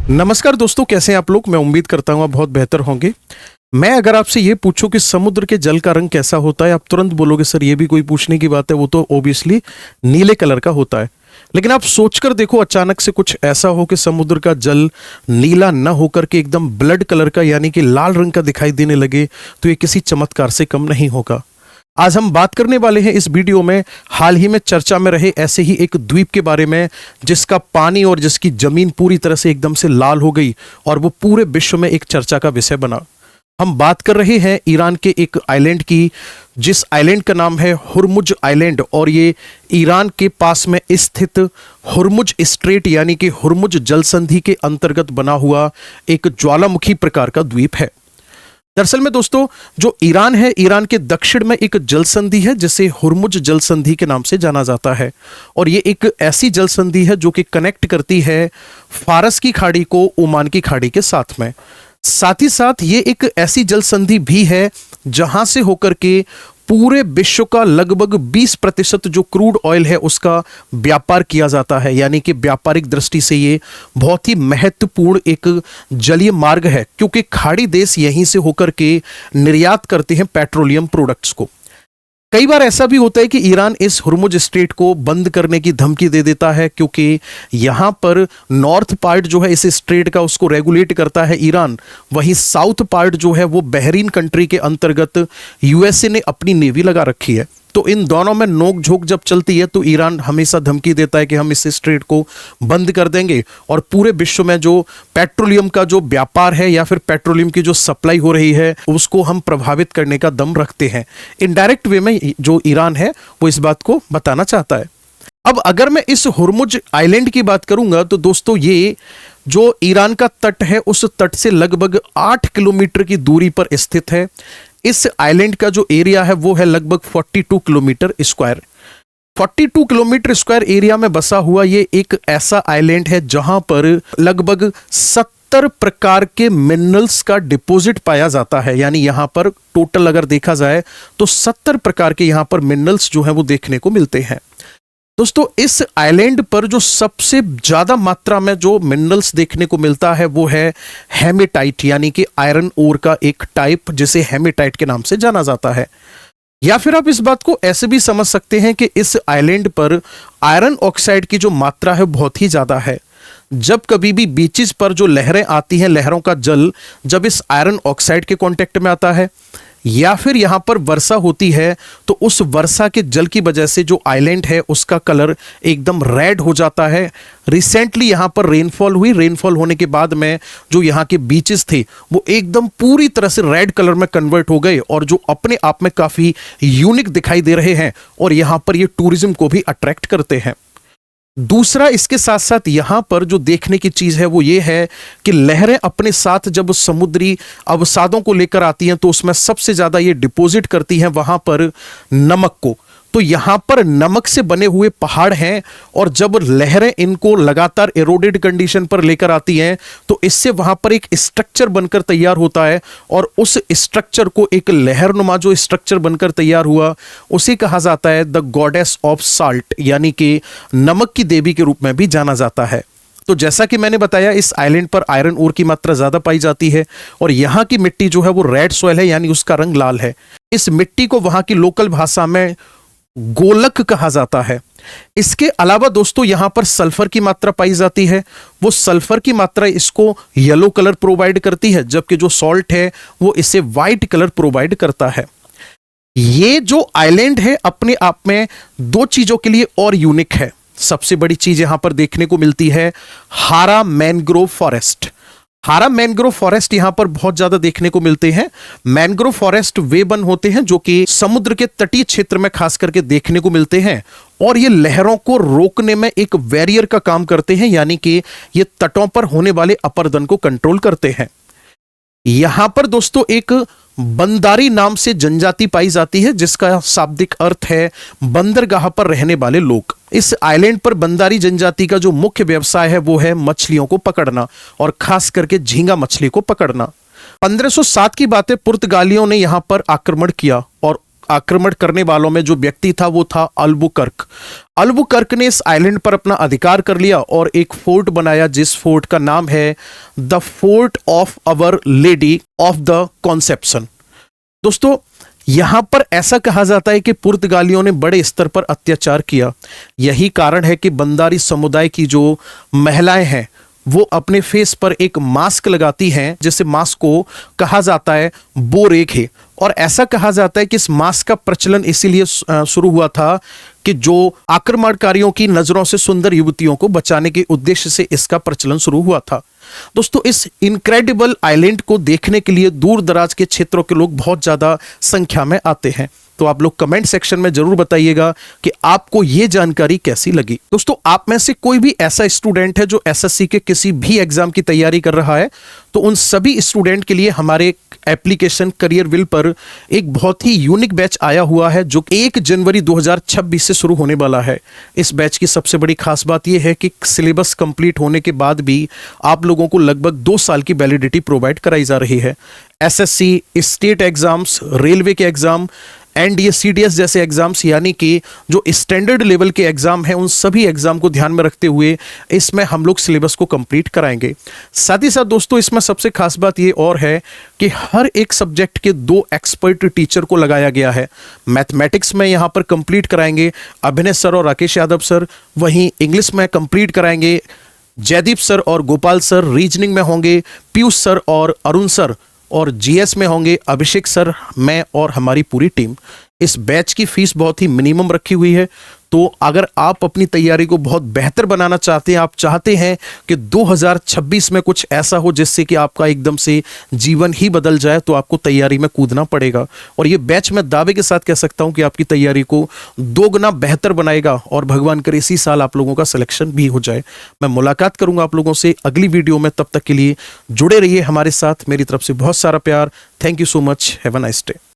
नमस्कार दोस्तों, कैसे हैं आप लोग। मैं उम्मीद करता हूँ आप बहुत बेहतर होंगे। मैं अगर आपसे ये पूछूं कि समुद्र के जल का रंग कैसा होता है, आप तुरंत बोलोगे सर ये भी कोई पूछने की बात है, वो तो ऑब्वियसली नीले कलर का होता है। लेकिन आप सोचकर देखो, अचानक से कुछ ऐसा हो कि समुद्र का जल नीला न होकर के एकदम ब्लड कलर का यानी कि लाल रंग का दिखाई देने लगे, तो ये किसी चमत्कार से कम नहीं होगा। आज हम बात करने वाले हैं इस वीडियो में हाल ही में चर्चा में रहे ऐसे ही एक द्वीप के बारे में, जिसका पानी और जिसकी जमीन पूरी तरह से एकदम से लाल हो गई और वो पूरे विश्व में एक चर्चा का विषय बना। हम बात कर रहे हैं ईरान के एक आइलैंड की, जिस आइलैंड का नाम है हुरमुज आइलैंड, और ये ईरान के पास में स्थित हुरमुज स्ट्रेट यानी कि हुरमुज जल संधि के अंतर्गत बना हुआ एक ज्वालामुखी प्रकार का द्वीप है। दरअसल में दोस्तों, जो ईरान है, ईरान के दक्षिण में एक जल संधि है जिसे हुरमुज जल संधि के नाम से जाना जाता है। और ये एक ऐसी जल संधि है जो कि कनेक्ट करती है फारस की खाड़ी को ओमान की खाड़ी के साथ में। साथ ही साथ ये एक ऐसी जल संधि भी है जहां से होकर के पूरे विश्व का लगभग 20% जो क्रूड ऑयल है उसका व्यापार किया जाता है। यानी कि व्यापारिक दृष्टि से ये बहुत ही महत्वपूर्ण एक जलीय मार्ग है, क्योंकि खाड़ी देश यहीं से होकर के निर्यात करते हैं पेट्रोलियम प्रोडक्ट्स को। कई बार ऐसा भी होता है कि ईरान इस हुरमुज स्ट्रेट को बंद करने की धमकी दे देता है, क्योंकि यहां पर नॉर्थ पार्ट जो है इस स्ट्रेट का उसको रेगुलेट करता है ईरान, वहीं साउथ पार्ट जो है वो बहरीन कंट्री के अंतर्गत यूएसए ने अपनी नेवी लगा रखी है। तो इन दोनों में नोक झोंक जब चलती है तो ईरान हमेशा धमकी देता है कि हम इस स्ट्रेट को बंद कर देंगे और पूरे विश्व में जो पेट्रोलियम का जो व्यापार है या फिर पेट्रोलियम की जो सप्लाई हो रही है उसको हम प्रभावित करने का दम रखते हैं। इनडायरेक्ट वे में जो ईरान है वो इस बात को बताना चाहता है। अब अगर मैं इस हुरमुज आइलैंड की बात करूंगा तो दोस्तों, ये जो ईरान का तट है उस तट से लगभग 8 किलोमीटर की दूरी पर स्थित है। इस आइलैंड का जो एरिया है वो है लगभग 42 kilometre square. 42 kilometre square area में बसा हुआ ये एक ऐसा आइलैंड है जहां पर लगभग 70 प्रकार के मिनरल्स का डिपॉजिट पाया जाता है। यानी यहां पर टोटल अगर देखा जाए तो 70 प्रकार के यहां पर मिनरल्स जो हैं वो देखने को मिलते हैं। दोस्तों, इस आइलैंड पर जो सबसे ज्यादा मात्रा में जो मिनरल्स देखने को मिलता है वो है हेमेटाइट, यानी कि आयरन ओर का एक टाइप जिसे हेमेटाइट के नाम से जाना जाता है। या फिर आप इस बात को ऐसे भी समझ सकते हैं कि इस आइलैंड पर आयरन ऑक्साइड की जो मात्रा है बहुत ही ज्यादा है। जब कभी भी बीचेस पर जो लहरें आती हैं, लहरों का जल जब इस आयरन ऑक्साइड के कांटेक्ट में आता है या फिर यहां पर वर्षा होती है तो उस वर्षा के जल की वजह से जो आइलैंड है उसका कलर एकदम रेड हो जाता है। रिसेंटली यहां पर रेनफॉल हुई, रेनफॉल होने के बाद में जो यहां के बीचेस थे वो एकदम पूरी तरह से रेड कलर में कन्वर्ट हो गए और जो अपने आप में काफी यूनिक दिखाई दे रहे हैं और यहां पर ये टूरिज्म को भी अट्रैक्ट करते हैं। दूसरा, इसके साथ साथ यहां पर जो देखने की चीज है वो ये है कि लहरें अपने साथ जब समुद्री अवसादों को लेकर आती हैं तो उसमें सबसे ज्यादा ये डिपॉजिट करती हैं वहां पर नमक को। तो यहां पर नमक से बने हुए पहाड़ हैं और जब लहरें इनको लगातार एरोडेड कंडीशन पर लेकर आती हैं तो इससे वहां पर एक स्ट्रक्चर बनकर तैयार होता है और उस स्ट्रक्चर को, एक लहरनुमा जो स्ट्रक्चर बनकर तैयार हुआ, उसे कहा जाता है द गॉडेस ऑफ साल्ट, यानी कि नमक की देवी के रूप में भी जाना जाता है। तो जैसा कि मैंने बताया, इस आइलैंड पर आयरन ओर की मात्रा ज्यादा पाई जाती है और यहां की मिट्टी जो है वो रेड सॉइल है, यानी उसका रंग लाल है। इस मिट्टी को वहां की लोकल भाषा में गोलक कहा जाता है। इसके अलावा दोस्तों, यहां पर सल्फर की मात्रा पाई जाती है। वो सल्फर की मात्रा इसको येलो कलर प्रोवाइड करती है, जबकि जो सॉल्ट है वो इसे व्हाइट कलर प्रोवाइड करता है। ये जो आइलैंड है अपने आप में दो चीजों के लिए और यूनिक है। सबसे बड़ी चीज यहां पर देखने को मिलती है हारा मैनग्रोव फॉरेस्ट। हारा मैनग्रोव फॉरेस्ट यहां पर बहुत ज्यादा देखने को मिलते हैं। मैनग्रोव फॉरेस्ट वे वन होते हैं जो कि समुद्र के तटीय क्षेत्र में खास करके देखने को मिलते हैं और ये लहरों को रोकने में एक बैरियर का काम करते हैं, यानी कि ये तटों पर होने वाले अपरदन को कंट्रोल करते हैं। यहां पर दोस्तों एक बंदारी नाम से जनजाति पाई जाती है जिसका शाब्दिक अर्थ है बंदरगाह पर रहने वाले लोग। इस आइलैंड पर बंदारी जनजाति का जो मुख्य व्यवसाय है वो है मछलियों को पकड़ना और खास करके झींगा मछली को पकड़ना। 1507 की बात है, पुर्तगालियों ने यहां पर आक्रमण किया और आक्रमण करने वालों में जो व्यक्ति था वो था अल्बुकर्क। अल्बुकर्क ने इस आइलैंड पर अपना अधिकार कर लिया और एक फोर्ट बनाया, जिस फोर्ट का नाम है the fort of our lady of the conception. दोस्तों, यहां पर ऐसा कहा जाता है कि पुर्तगालियों ने बड़े स्तर पर अत्याचार किया। यही कारण है कि बंदारी समुदाय की जो महिलाएं हैं वो अपने फेस पर एक मास्क लगाती हैं, जिसे मास्क को कहा जाता है बोरेखे। और ऐसा कहा जाता है कि इस मास्क का प्रचलन इसीलिए शुरू हुआ था कि जो आक्रमणकारियों की नजरों से सुंदर युवतियों को बचाने के उद्देश्य से इसका प्रचलन शुरू हुआ था। दोस्तों, इस इनक्रेडिबल आइलैंड को देखने के लिए दूर दराज के क्षेत्रों के लोग बहुत ज्यादा संख्या में आते हैं। तो आप लोग कमेंट सेक्शन में जरूर बताइएगा कि आपको यह जानकारी कैसी लगी। दोस्तों, आप में से कोई भी ऐसा स्टूडेंट है जो एसएससी के किसी भी एग्जाम की तैयारी कर रहा है, तो उन सभी स्टूडेंट के लिए हमारे एप्लीकेशन करियर विल पर एक बहुत ही यूनिक बैच आया हुआ है जो 1 जनवरी 2026 से शुरू होने वाला है। इस बैच की सबसे बड़ी खास बात यह है कि सिलेबस कंप्लीट होने के बाद भी आप लोगों को लगभग 2 साल की वैलिडिटी प्रोवाइड कराई जा रही है। एसएससी, स्टेट एग्जाम्स, रेलवे के एग्जाम, एनडीए, सीडीएस जैसे एग्जाम्स, यानी कि जो स्टैंडर्ड लेवल के एग्जाम हैं, उन सभी एग्जाम को ध्यान में रखते हुए इसमें हम लोग सिलेबस को कंप्लीट कराएंगे। साथ ही साथ दोस्तों, इसमें सबसे खास बात ये और है कि हर एक सब्जेक्ट के 2 एक्सपर्ट टीचर को लगाया गया है। मैथमेटिक्स में यहाँ पर कंप्लीट कराएंगे अभिनय सर और राकेश यादव सर, वहीं इंग्लिश में कंप्लीट कराएंगे जयदीप सर और गोपाल सर, रीजनिंग में होंगे पीयूष सर और अरुण सर, और जीएस में होंगे अभिषेक सर, मैं और हमारी पूरी टीम। इस बैच की फीस बहुत ही मिनिमम रखी हुई है। तो अगर आप अपनी तैयारी को बहुत बेहतर बनाना चाहते हैं, आप चाहते हैं कि 2026 में कुछ ऐसा हो जिससे कि आपका एकदम से जीवन ही बदल जाए, तो आपको तैयारी में कूदना पड़ेगा। और ये बैच मैं दावे के साथ कह सकता हूं कि आपकी तैयारी को 2 गुना बेहतर बनाएगा और भगवान करे इसी साल आप लोगों का सिलेक्शन भी हो जाए। मैं मुलाकात करूंगा आप लोगों से अगली वीडियो में, तब तक के लिए जुड़े रहिए हमारे साथ। मेरी तरफ से बहुत सारा प्यार। Thank you so much. Have a nice day.